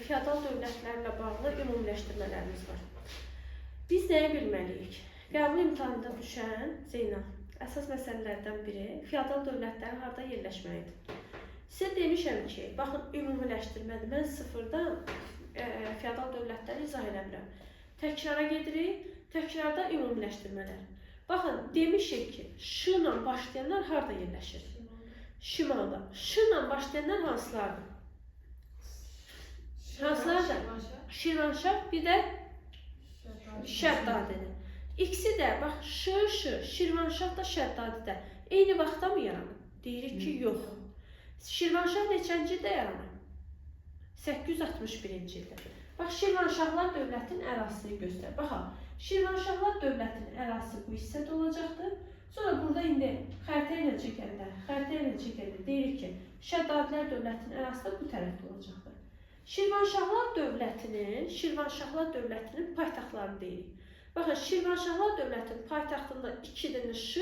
feodal dövlətlərlə bağlı ümumiləşdirmələrimiz var. Biz nəyi bilməliyik? Qəbul imtahanında düşən Zeynal, əsas məsələlərdən biri feodal dövlətlərin harada yerləşməyidir. Sizə demişəm ki, baxın, ümumiləşdirmədir. Mən sıfırdan feodal dövlətləri izah eləmirəm. Təkrara gedirik, təkrarda ümumiləşdirmələr. Baxın, demişik ki, Ş ilə başlayanlar harada yerləşir? Şimalda. Ş ilə başlayanlar hansılardır? Hansılardır? Şirvanşah, bir də Şəddadini. İkisi də, bax, Şirvanşah da Şəddadi də eyni vaxtda mı yaranır? Deyirik ki, yox. Şirvanşah neçənci ildə yaranır? 861-ci ildə. Bax, Şirvanşahlar dövlətin ərazisini göstərir. Baxaq, Şirvanşahlar dövlətinin ərazisi bu hissədə olacaqdır. Sonra burada indi xəritə ilə çəkəndə deyirik ki, Şəddadilər dövlətinin ərazisi bu tərəfdə olacaqdır. Şirvanşahlar dövlətinin paytaxtlarını deyirik. Baxın, Şirvanşahlar dövlətinin paytaxtında 2 dənə Ş,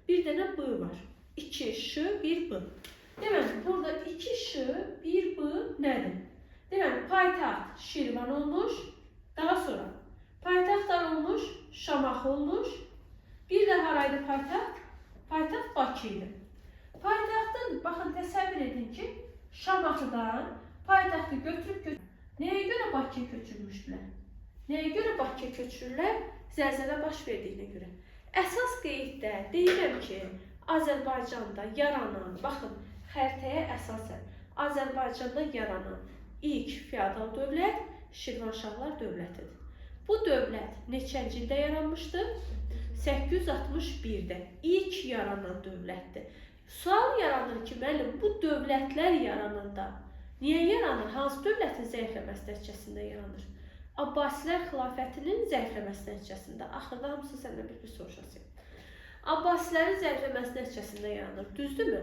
1 dənə B var. 2 Ş, 1 B. Deməli, burada 2 Ş, 1 B nədir? Deməli, paytaxt Şirvan olmuş, daha sonra paytaxtlar olmuş, Şamaxı olmuş. Bir də haraydı paytaxt? Paytaxt Bakı idi. Paytaxtın, baxın, təsəvvür edin ki, Şamaxıdan paytaxtı götürüb nəyə görə Bakıya köçürmüşdülər? Nəyə görə Bakıya köçürürlər? Zəlzələ baş verdiyinə görə. Əsas qeyddə deyirəm ki, Azərbaycanda yaranan, baxın, xəritəyə əsasən, Azərbaycanda yaranan ilk feodal dövlət Şirvanşahlar dövlətidir. Bu dövlət neçənci ildə yaranmışdır? 861-də. İlk yaranan dövlətdir. Sual yaranır ki, müəllim, bu dövlətlər yarananda niyə yaranır? Hansı dövlətin zəifləməsi nəticəsində yaranır? Abbasilər xilafətinin zəifləməsi nəticəsində. Axırda hamısı səndən bir soruşasın. Abbasilərin zəifləməsi nəticəsində yaranır. Düzdürmü?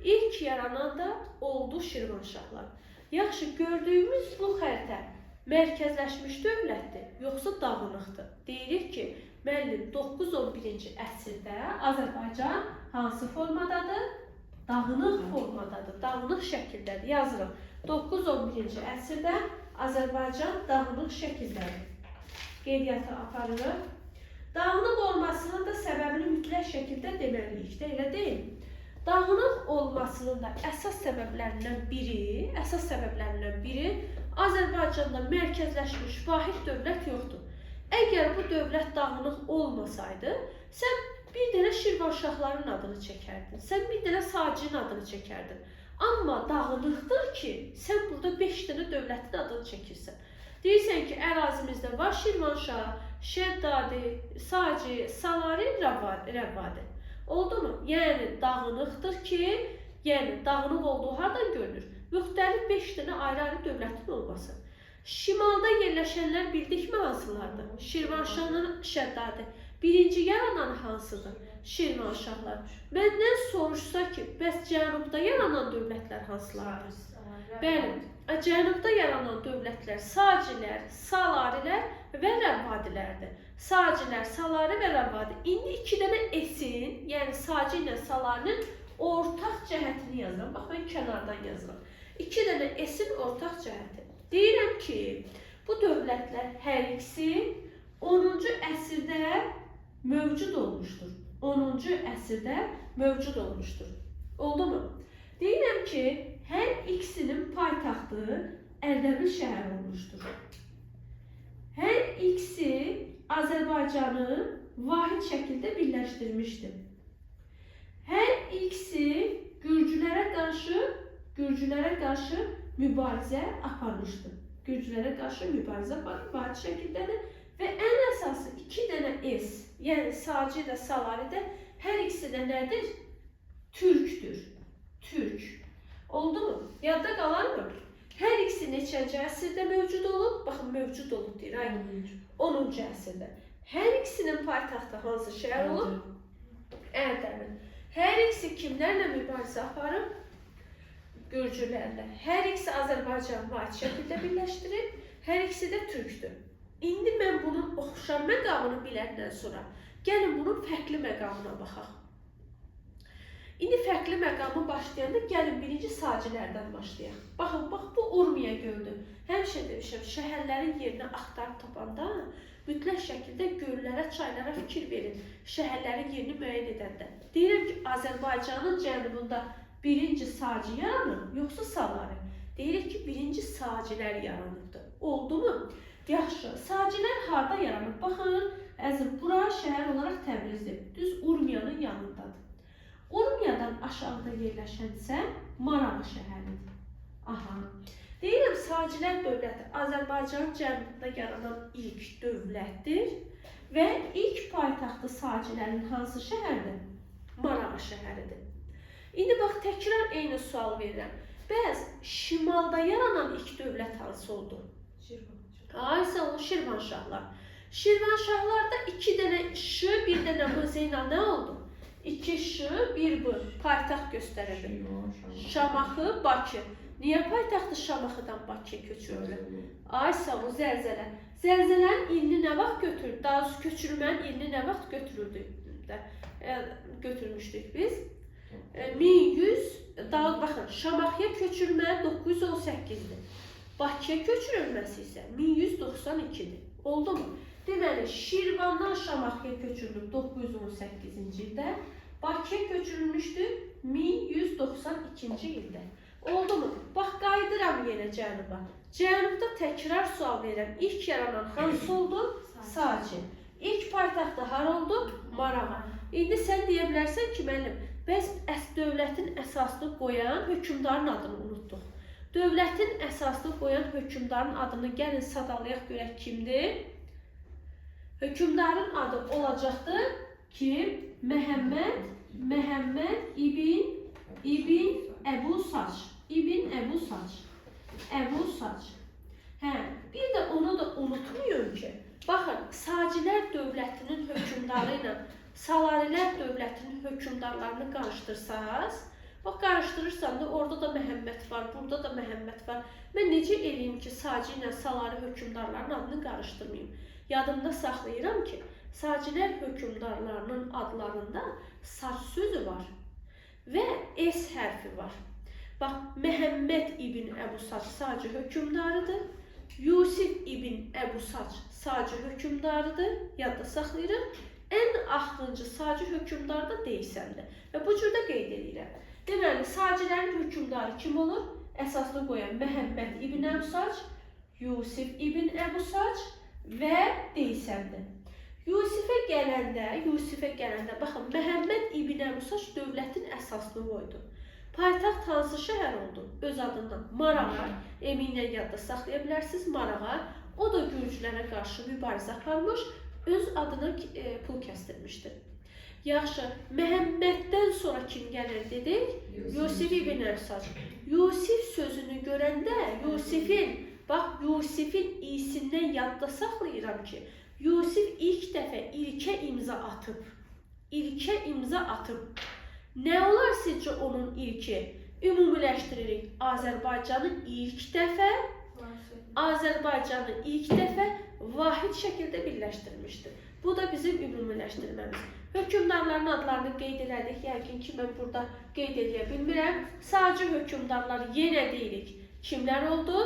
İlk yaranan da oldu Şirvanşahlar. Yaxşı, gördüyümüz bu xəritə mərkəzləşmiş dövlətdir, yoxsa dağınıqdır? Deyirik ki, müəllim, 9-11-ci əsrdə Azərbaycan hansı formadadır? Dağınıq formadadır, dağınıq şəkildədir. Yazırıq, 9-11-ci əsrdə Azərbaycan dağınıq şəkildədir. Qeydiyyatı aparırıq. Dağınıq olmasının da səbəbini mütləq şəkildə deməliyik də, elə deyil. Dağınıq olmasının da əsas səbəblərindən biri Azərbaycanda mərkəzləşmiş vahid dövlət yoxdur. Əgər bu dövlət dağınıq olmasaydı, sən bir dənə Şirvanşahların adını çəkərdin, sən bir dənə Sacinin adını çəkərdin. Amma dağınıqdır ki, sən burada 5 dənə dövlətin adını çəkirsən. Deyirsən ki, ərazimizdə var Şirvanşah, Şəddadi, Saci, Salari, Rəvvadi. Oldu mu? Yəni, dağınıqdır ki, dağınıq olduğu hardan görünür? Müxtəlif 5 dənə ayrı-ayrı dövlətin olması. Şimalda yerləşənlər bildikmi hansılardır? Şirvanşahın Şəddadi. Birinci yaranan hansıdır? Şirvanşahlar. Məndən soruşsa ki, bəs cənubda yaranan dövlətlər hansılardır? Bəli, cənubda yaranan dövlətlər Sacilər, Salarilər və Rəvvadilərdir. Sacilər, Salari və Rəvvadi. İndi 2 dənə esin, yəni Saci ilə Salarinin ortaq cəhətini yazıram. Bax, mən kənardan yazıram. 2 dənə esin ortaq cəhəti. Deyirəm ki, bu dövlətlər hər ikisi 10-cu əsrdə mövcud olmuşdur. 10-cu əsrdə mövcud olmuşdur. Oldu mu? Deyirəm ki, hər ikisinin paytaxtı Ərdəbil şəhəri olmuşdur. Hər ikisi Azərbaycanı vahid şəkildə birləşdirmişdir. Hər ikisi Gürcülərə qarşı mübarizə aparmışdır. Gürcülərə qarşı mübarizə aparır, vahid şəkildədir. Və ən əsası 2 dənə es, yəni Saci də, Salari də hər ikisi də nədir? Türkdür. Türk. Oldu mu? Yadda qalar mı? Hər ikisi neçənci əsrdə mövcud olub? Baxın, mövcud olub deyir, 10-cu əsrdə. Hər ikisinin paytaxtı hansı şəhər olub? Ərdəbil. Hər ikisi kimlərlə mübarizə aparıb? Gürcülərlə. Hər ikisi Azərbaycan vahid şəkildə birləşdirib, hər ikisi də türkdür. İndi mən bunun oxşar məqamını biləndən sonra gəlin bunun fərqli məqamına baxaq. İndi fərqli məqamı başlayanda gəlin birinci Sacilərdən başlayaq. Baxın, bax bu Urmiya gölüdür. Həm həmişə demişəm, şəhərlərin yerini axtarıb tapanda mütləq şəkildə göllərə, çaylara fikir verin. Şəhərlərin yerini müəyyən edəndə. Deyirəm ki, Azərbaycanın cənubunda birinci Saci yaranır, yoxsa Salari? Deyirik ki, birinci Sacilər yaranırdı. Oldu mu? Yaxşı. Sacilər harda yaranır? Baxın, əzim, bura şəhər olaraq Təbrizdir. Düz Urmiyanın yanındadır. Urmiyadan aşağıda yerləşən isə Marağa şəhəridir. Aha. Deyirəm, Sacilər dövləti Azərbaycanın cənubunda yaranan ilk dövlətdir və ilk paytaxtı Sacilərin hansı şəhərdir? Marağa şəhəridir. İndi bax, təkrar eyni sual verirəm. Bəs şimalda yaranan ilk dövlət hansı oldu? Aysa o Şirvanşahlar. Şirvanşahlarda 2 dənə Ş, 1 dənə B Zeynal nə oldu? 2 Ş, 1 B paytaxt göstərirdi. Şamaxı, Bakı. Niyə paytaxtı Şamaxıdan Bakıya köçürüldü? Aysa o zəlzələ. Zəlzələnin ilini nə vaxt götürdü? Daha doğrusu köçürülmənin ilini nə vaxt götürmüşdük biz? 1100, daha baxın, Şamaxıya köçürülmə 918-dir. Bakıya köçürülməsi isə 1192-dir. Oldu mu? Deməli, Şirvandan Şamaxıya köçürülüb 918-ci ildə, Bakıya köçürülmüşdü 1192-ci ildə. Oldu mu? Bax, qayıdıram yenə cənuba. Cənubda təkrar sual verirəm. İlk yaranan hansı oldu? Saci. İlk paytaxtı hara oldu? Marağa. İndi sən deyə bilərsən ki, müəllim, bəs dövlətin əsasını qoyan hökümdarın adını unutduq. Dövlətin əsasını qoyan hökümdarın adını gəlin sadalayaq görək kimdir? Hökümdarın adı olacaqdır ki, Məhəmməd İbn Əbu Sac. İbn Əbu Sac. Əbu Sac. Hə, bir də onu da unutmayın ki, baxın, Sacilər dövlətinin hökümdarı ilə Salarilər dövlətinin hökümdarlarını qarışdırsaz, bax, qarışdırırsan da orada da Məhəmməd var, burada da Məhəmməd var. Mən necə eləyim ki, Saci ilə Salari hökümdarların adını qarışdırmayayım? Yadımda saxlayıram ki, Sacilər hökümdarlarının adlarında saç sözü var və S hərfi var. Bax, Məhəmməd İbn Əbu Sac Saci hökümdarıdır. Yusif İbn Əbu Sac Saci hökümdarıdır. Yadda saxlayırıq. Ən axırıncı Saci hökümdarı da Deysəmdir. Və bu cürdə qeyd edirəm. Deməli, Sacilərin hökümdarı kim olur? Əsasını qoyan Məhəmməd İbn Əbu Sac, Yusif İbn Əbu Sac və Deysəmdir. Yusifə gələndə, baxın, Məhəmməd İbn Əbu Sac dövlətin əsasını qoydu. Paytaxt hansı şəhər oldu? Öz adından Marağa, eminən yadda saxlaya bilərsiniz, Marağa. O da Gürcülərə qarşı mübarizə aparmış, öz adını pul kəsdirmişdir. Yaxşı, Məhəmməddən sonra kim gəlir dedik? Yusif İbn Əbu Sac. Yusif sözünü görəndə, Yusifin iyisindən yadda saxlayıram ki, Yusif ilk dəfə ilkə imza atıb. Nə olar sizcə onun ilki? Ümumiləşdiririk. Azərbaycanı ilk dəfə vahid şəkildə birləşdirmişdir. Bu da bizim ümumiləşdirməmiz. Hökümdarların adlarını qeyd elədik. Yəqin ki, mən burada qeyd edə bilmirəm. Sadəcə hökümdarlar yenə deyirik. Kimlər oldu?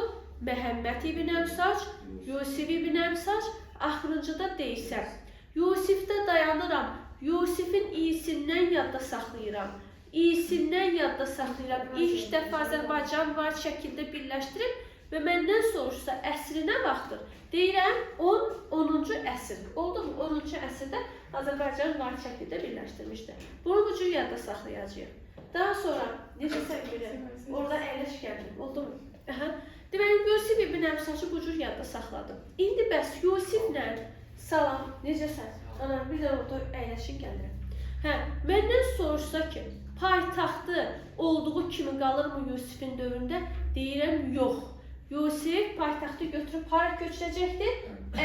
Məhəmməd İbn Əbu Sac, Yusif İbn Əbu Sac, axırıncıda Deysəm. Yusifdə dayanıram. Yusifin iyisindən yadda saxlayıram. İlk dəfə Azərbaycan var şəkildə birləşdirib və məndən soruşsa əsri nə vaxtdır? Deyirəm 10-cu əsr. Oldu mu? 10-cu əsrdə Azərbaycan var şəkildə birləşdirmişdir. Bunu bu cür yadda saxlayacağıq. Daha sonra, necə sən görək, orada əyləş gəldim. Oldu mu? Deməli, Yusif İbn Əbu Sacı bu cür yadda saxladım. İndi bəs Yusiflə salam, necəsən? Anam, bir də orada əyləşin gəlirəm. Məndən soruşsa ki, paytaxtı olduğu kimi qalırmı Yusifin dövründə? Deyirəm, yox. Yusif paytaxtı götürüb hara köçürəcəkdir?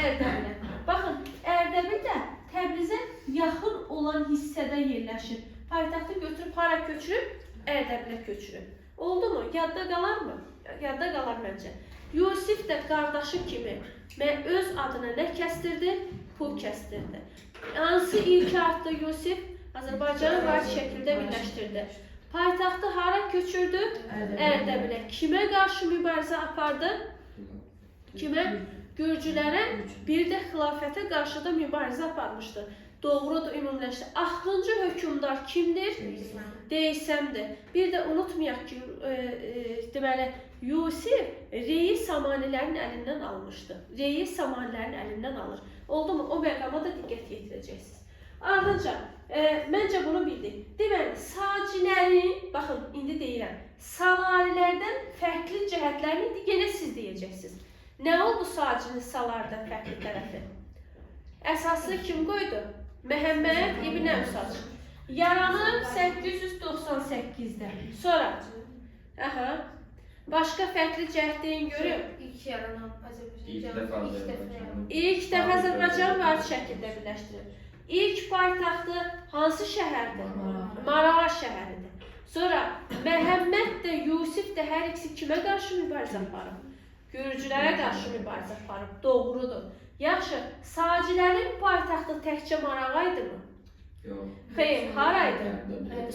Ərdəbilə. Baxın, Ərdəbil də Təbrizə yaxın olan hissədə yerləşir. Paytaxtı götürüb hara köçürüb? Ərdəbilə köçürüb. Oldu mu? Yadda qalarmı? Yadda qalar məncə. Yusif də qardaşı kimi öz adına nə kəstirdi? Pul kəstirdi. Hansı ilki artdı Yusif? Azərbaycanı var şəkildə birləşdirdi. Paytaxtı hara köçürdü? Ərdəbilə. Kimə qarşı mübarizə apardı? Kimə? Gürcülərə, bir də xilafətə qarşı da mübarizə aparmışdı. Doğrudur, ümumiləşdi. Axırıncı hökmdar kimdir? Deysəmdir. Bir də unutmayaq ki, deməli, Yusif Reyi Samanilərin əlindən almışdı. Reyi Samanilərin əlindən alır. Oldu mu? O məqama da diqqət yetirəcəksiniz. Ardınca, məncə bunu bildik. Deməli, Sacilərin, baxın, indi deyirəm, Salarilərdən fərqli cəhətlərini indi yenə siz deyəcəksiniz. Nə oldu Sacinin Salardan fərqli tərəfi? Əsasını kim qoydu? Məhəmməd İbn Əmsac. Yaranıb 898-də. Sonra, başqa fərqli cəhət deyin görüm. İlk dəfə Azərbaycan var şəkildə birləşdirir. İlk paytaxtı hansı şəhərdir? Marağ şəhəridir. Sonra Məhəmməd də, Yusif də hər ikisi kimə qarşı mübarizə aparıb? Gürcülərə qarşı mübarizə aparıb. Doğrudur. Yaxşı, Sacilərin paytaxtı təkcə Marağaydı mı? Yox. Xeyr, haraydı?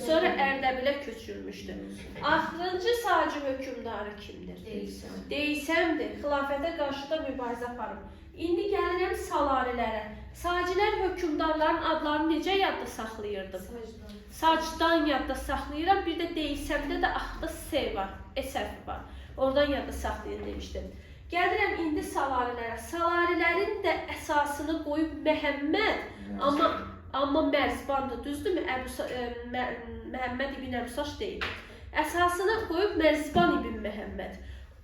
Sonra Ərdəbilə köçürmüşdü. Axırıncı Saci hökmdarı kimdir? Deysəmdir. Xilafətə qarşı da mübarizə aparıb. İndi gəlirəm Salarilərə. Sacilər hökmdarların adlarını necə yadda saxlayırdım? Sacdan yadda saxlayıram. Bir də Deysəmdə də axırda S var, S var. Oradan yadda saxlayın demişdim. Gəlirəm indi Salarilərə. Salarilərin də əsasını qoyub Məhəmməd, amma Mərzbandır, düzdürmü? Məhəmməd İbn Əmsaç deyil. Əsasını qoyub Mərzban İbn Məhəmməd.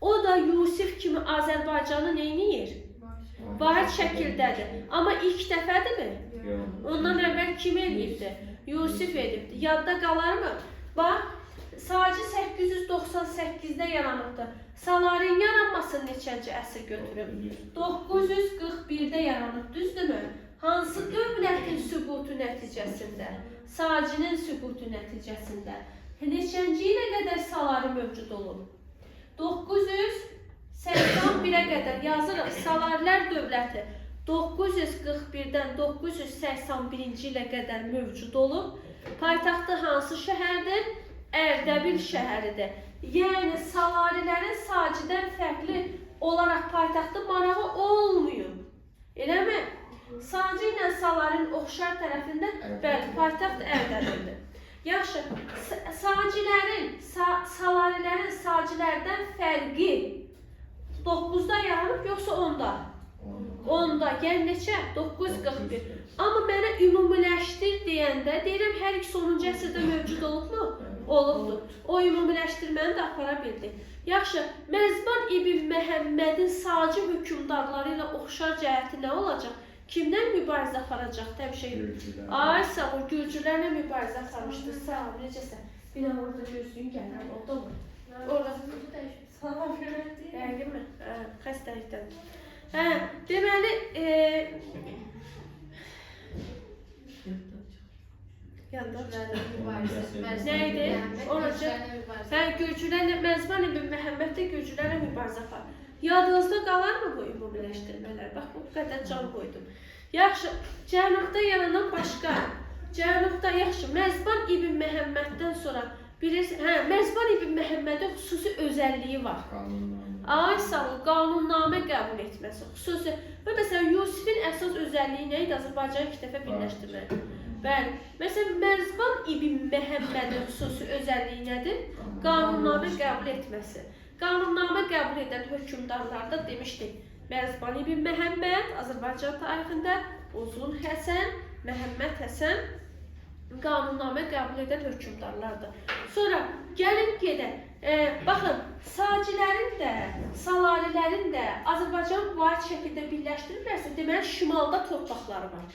O da Yusif kimi Azərbaycanı neyniyir? Vahid şəkildədir. Amma ilk dəfədirmi? Ondan əvvəl kim edibdi? Yusif edibdi. Yadda qalarmı? Bax, Saci 898-də yaranıbdır. Salarin yaranması neçənci əsr götürüb? 941-də yaranıb, düzdürmü? Hansı dövlətin sübutu nəticəsində? Sacinin sübutu nəticəsində. Neçənci ilə qədər Salari mövcud olub? 981-ə qədər yazırıq. Salarilər dövləti 941-dən 981-ci ilə qədər mövcud olub. Paytaxtı hansı şəhərdir? Ərdəbil şəhəridir. Yəni, Salarilərin Sacidən fərqli olaraq paytaxtı Marağı olmuyor. Eləmi? Saci ilə Salarin oxşar tərəfində paytaxt Ərdəbildir. Yaxşı, Salarilərin Sacilərdən fərqi 9-da yaranıb, yoxsa 10-da? 10-da, yəni neçə? 941. Amma mənə ümumiləşdir deyəndə, deyirəm, hər ikisi 10-cu əsrdə mövcud olubmu? Olubdur. O ümumiləşdirməni də apara bildik. Yaxşı, Mərzban İbn Məhəmmədin Saci hökmdarları ilə oxşar cəhəti nə olacaq? Kimdən mübarizə aparacaq? Ay, sağ ol, Gürcülərlə mübarizə aparmışdır. Sağ ol, necəsən? Bir də orada gözlüyün gələn oldu mu? Orada dəqiq mi? Xəstəlikdən. Deməli, nə idi? Gürcülərlə, Mərzban İbn Məhəmməd də Gürcülərlə mübarizə aparır. Yadınızda qalarmı bu ümumiləşdirmələr? Bax, bu qədər can qoydum. Yaxşı, Cənubda yaranan başqa. Cənubda, yaxşı, Mərzban İbn Məhəmməddən sonra bilirsiniz, Mərzban İbn Məhəmmədin xüsusi özəlliyi var. Ay, sağ ol, qanunnamə qəbul etməsi, xüsusi. Və məsələn, Yusifin əsas özəlliyi nə idi? Azərbaycanı iki dəfə birləşdirmək. Bəli, məsələn, Mərzban İbn Məhəmmədin xüsusi özəlliyi nədir? Qanunnamə qəbul etməsi. Qanunnamə qəbul edən hökmdarlarda demişdik, Mərzban İbn Məhəmməd Azərbaycan tarixində, Uzun Həsən, Məhəmməd Həsən qanunnamə qəbul edən hökmdarlardır. Sonra gəlin gedək. Baxın, Sacilərin də, Salarilərin də Azərbaycan vahid şəkildə birləşdirirlərsə, deməli, şimalda torpaqları var.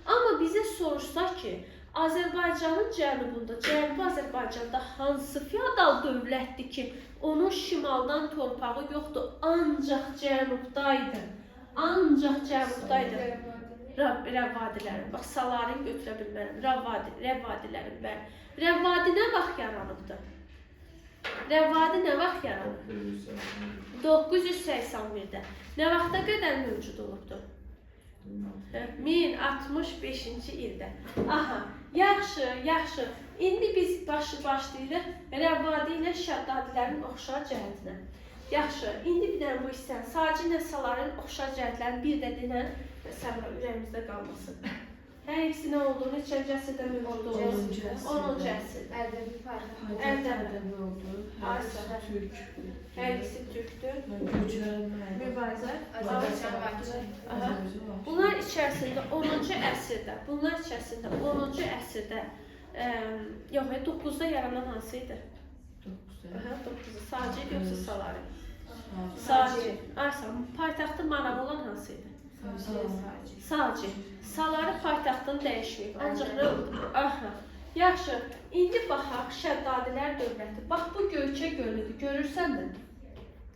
Amma bizə soruşsaq ki, Azərbaycanın cənubunda, Cənubi Azərbaycanda hansı feodal dövlətdir ki, onun şimaldan torpağı yoxdur, ancaq cənubdaydı. Ancaq cənubdaydı. Rəvvadilərin, bax, Salarin götürə bilmərəm, Rəvvadilərin, bəli. Rəvvadi nə vaxt yaranıbdır? Rəvvadi nə vaxt yaranıb? 981-də. Nə vaxta qədər mövcud olubdur? 1065-ci ildə. Aha, yaxşı, yaxşı. İndi biz başlayırıq Rəvvadi ilə Şəddadilərin oxşar cəhətinə. Yaxşı, indi bir dənə bu hissəni, saci nəsələrin oxşar cəhətlərini bir də denən Səmra ürəyimizdə qalmasın. Hər ikisi nə oldu? Neçənci əsrdə mövcud oldu? 10-cu əsrdə. Ərdəbil paytaxtı. Ərdəbil oldu. Aysa. Türk. Hər ikisi türkdür. Gürcülər Mübarizə. Azərbaycan Bakı. Aha. Bunlar içərisində 10-cu əsrdə, bunlar içərisində 10-cu əsrdə, yox, 9-da yaranan hansı idi? 9-da. Saci yoxsa Salari? Saci. Aysa, paytaxtın manav olan hansı idi? Saci. Salari paytaxtını dəyişməyib. Ancaq nə oldu? Aha. Yaxşı, indi baxaq Şəddadilər dövləti. Bax, bu Göyçə gölüdür.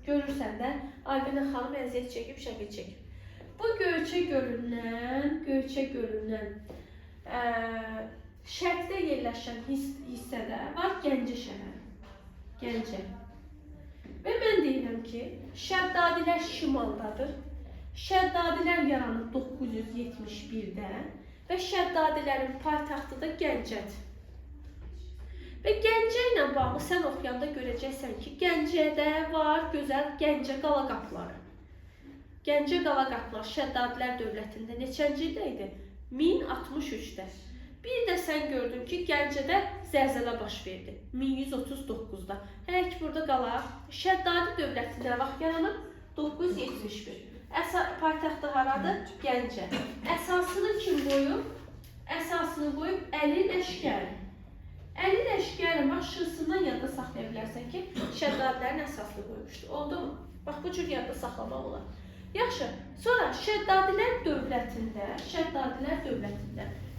Görürsən də, Albina xanım əziyyət çəkib, şəkil çəkib. Bu Göyçə gölündən şərqdə yerləşən hissədə var Gəncə şəhəri. Gəncə. Və mən deyirəm ki, Şəddadilər şimaldadır. Şəddadilər yaranıb 971-də və Şəddadilərin paytaxtı da Gəncədir. Və Gəncə ilə bağlı sən oxuyanda görəcəksən ki, Gəncədə var gözəl Gəncə qala qapıları. Gəncə qala qapıları Şəddadilər dövlətində neçənci ildə idi? 1063-də. Bir də sən gördün ki, Gəncədə zəlzələ baş verdi 1139-da. Hələ ki, burada qalaq. Şəddadi dövlətində vaxt yaranıb 971. Paytaxtı haradır? Gəncə. Əsasını kim qoyub? Əsasını qoyub Əli Ləşkəri. Əli Ləşkəri maşısından yadda saxlaya bilərsən ki, Şəddadilərin əsasını qoymuşdu. Oldu mu? Bax, bu cür yadda saxlamaq olar. Yaxşı, sonra Şəddadilər dövlətində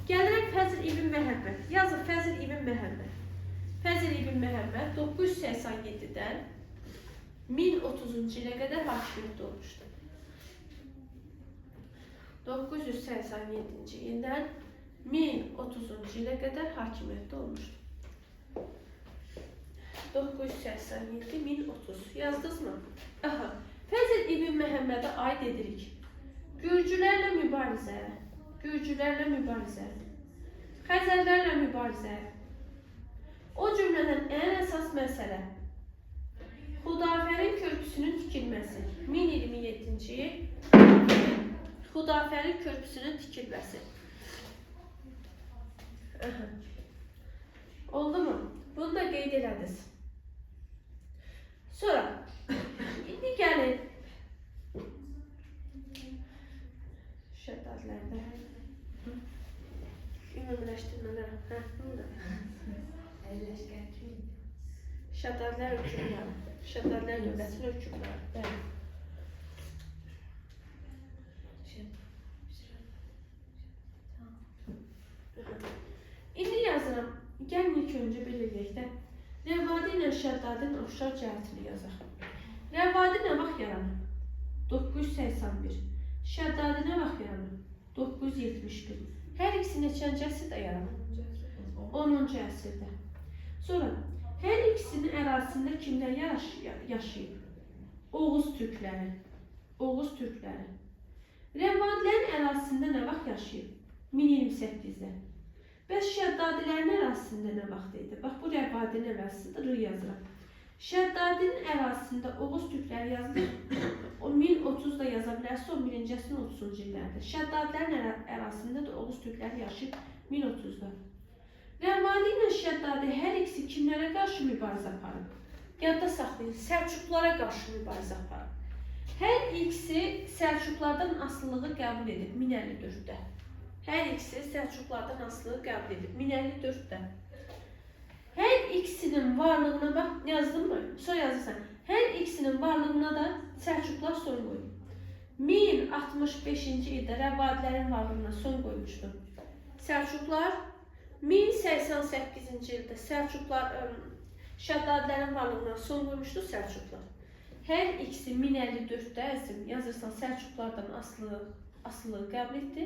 gəlirək Fəzl İbn Məhəmməd. Yazın Fəzl İbn Məhəmməd. Fəzl İbn Məhəmməd 987-dən 1030-cu ilə qədər hakimiyyət olmuşdur. 987-ci ildən 1030-cu ilə qədər hakimiyyətdə olmuşdur. 987-1030 yazdınızmı? Aha. Fəzl İbn Məhəmmədə aid edirik. Gürcülərlə mübarizə, Xəzərlərlə mübarizə, o cümlədən ən əsas məsələ Xudafərin körpüsünün tikilməsi 1027-ci il Xudafərin körpüsünün tikilməsi. Oldu mu? Bunu da qeyd elədiniz. Sonra, indi gəlin Şəddadilərdə ümumiləşdirmələr. Şəddadilər hökümdarı. Şəddadilər dövlətinin hökümdarı. İndi yazıram. Gəlin ilk öncə belirləyək də. Rəvadi ilə Şəddadinin oxşar cəhətini yazaq. Rəvadi nə vaxt yaranıb? 981. Şəddadi nə vaxt yaranıb? 971. Hər ikisi neçənci əsrdə yaranıb? 10-cu əsrdə. Sonra, hər ikisinin ərazisində kimlər yaşayıb? Oğuz türkləri. Rəvadilərin ərazisində nə vaxt yaşayıb? 1028-də. Bəs Şəddadilərin ərazisində nə vaxt idi? Bax, bu Rəvadinin ərazisidir, R yazıram. Şəddadinin ərazisində Oğuz türkləri yazılır. O 1030 da yaza bilərsə, 11-ci əsrin 30-cu illərdir. Şəddadilərin ərazisində də Oğuz türkləri yaşayıb 1030-da. Rəvadi ilə Şəddadi hər ikisi kimlərə qarşı mübarizə aparıb? Yadda saxlayın, Səlcuqlara qarşı mübarizə aparıb. Hər ikisi Səlcuqlardan asılılığı qəbul edib 1054-də. Hər ikisi Səlcuqlardan asılılığı qəbul edib 1054-də. Hər ikisinin varlığına bax, yazdın mı? Sonra yazırsan. Hər ikisinin varlığına da Səlcuqlar son qoyub. 1065-ci ildə Rəvadilərin varlığına son qoymuşdu Səlcuqlar. 1088-ci ildə Səlcuqlar Şəddadilərin varlığına son qoymuşdu Səlcuqlar. Hər ikisi 1054-də əzim yazırsan Səlcuqlardan asılılığı qəbul etdi.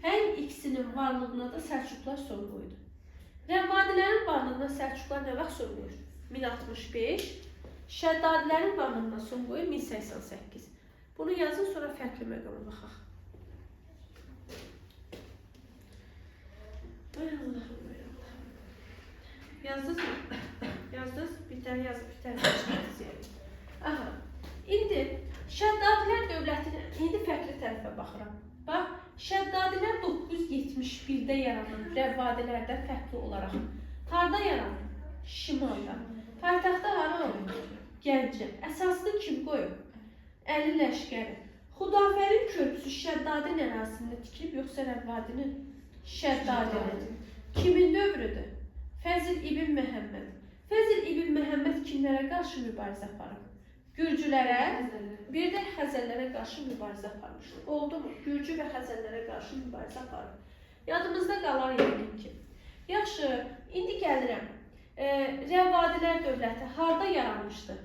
Hər ikisinin varlığına da Səlcuqlar son qoydu. Rəvadilərin varlığına Səlcuqlar nə vaxt son qoyur? 1065. Şəddadilərin varlığına son qoyur 1088. Bunu yazın, sonra fərqli məqama baxaq. Ay Allah'ım, ay Allah'ım. Yazdınız mı? Yazdınız? Bir tane yazıp bir tane yazmadınız yani. Aha. İndi Şəddadilər dövlətinin indi fərqli tərəfə baxıram. Bax, Şəddadilər 971-də yaranır, Rəvvadilərdən fərqli olaraq. Harda yaranır? Şimalda. Paytaxtda hara olur? Gəncə. Əsasını kim qoyub? Əli Ləşkəri. Xudafərin körpüsü Şəddadin ərazisində tikilib, yoxsa Rəvvadinin? Şəddadinin. Kimin dövrüdür? Fəzil İbn Məhəmməd. Fəzil İbn Məhəmməd kimlərə qarşı mübarizə aparıb? Gürcülərə, bir də Xəzərlərə qarşı mübarizə aparmışdır. Oldu mu? Gürcü və Xəzərlərə qarşı mübarizə aparıb. Yadımızda qalar yəqin ki. Yaxşı, indi gəlirəm. Rəvvadilər dövləti harda yaranmışdı?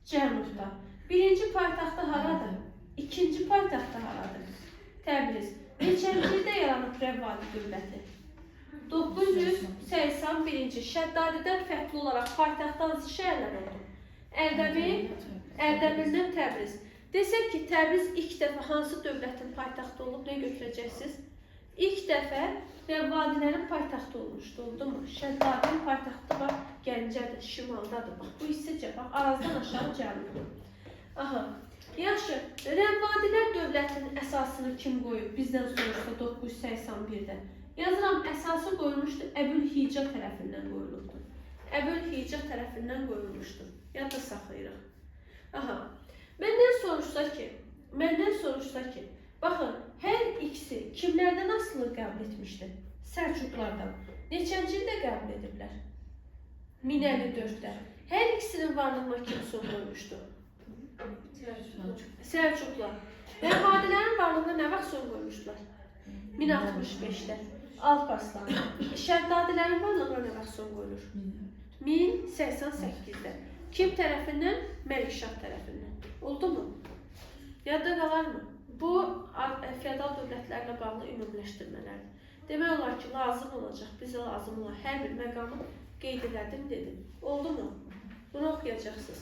Cənubda. Birinci paytaxtı haradır? İkinci paytaxtı haradır? Təbriz. Neçənci ildə yaranıb Rəvvadi dövləti? 981-ci. Şəddadidən fərqli olaraq paytaxtda hansı şəhərlər oldu? Ərdəbildən Təbriz. Desək ki, Təbriz ilk dəfə hansı dövlətin paytaxtı olub, nə götürəcəksiniz? İlk dəfə Rəvvadilərin paytaxtı olmuşdu, oldu mu? Şəddadinin paytaxtı var, Gəncədir, şimaldadır. Bax, bu hissəcə, bax, Arazdan aşağı cənubu. Aha, yaxşı, Rəvvadilər dövlətinin əsasını kim qoyub? Bizdən soruşsa 981-də. Yazıram, əsası qoyulmuşdur, Əbülhicə tərəfindən qoyulubdur. Əbülhicə tərəfindən qoyulmuşdur. Yadda saxlayırıq. Aha, məndən soruşsa ki, baxın, hər ikisi kimlərdən asılı qəbul etmişdir? Səlcuqlardan. Neçənci ildə qəbul ediblər? 1054-də. Hər ikisinin varlığına kim son qoymuşdur? Səlcuqlar. Rəvvadilərin varlığına nə vaxt son qoymuşdular? 1065-də. Alparslan. Şəddadilərin varlığına nə vaxt son qoyulur? 1088-də. Kim tərəfindən? Məlikşah tərəfindən. Oldu mu? Yadda qalar mı? Bu, feodal dövlətlərlə bağlı ümumiləşdirmələrdir. Demək olar ki, lazım olacaq, bizə lazım olan hər bir məqamı qeyd elədim, dedim. Oldu mu? Bunu oxuyacaqsınız.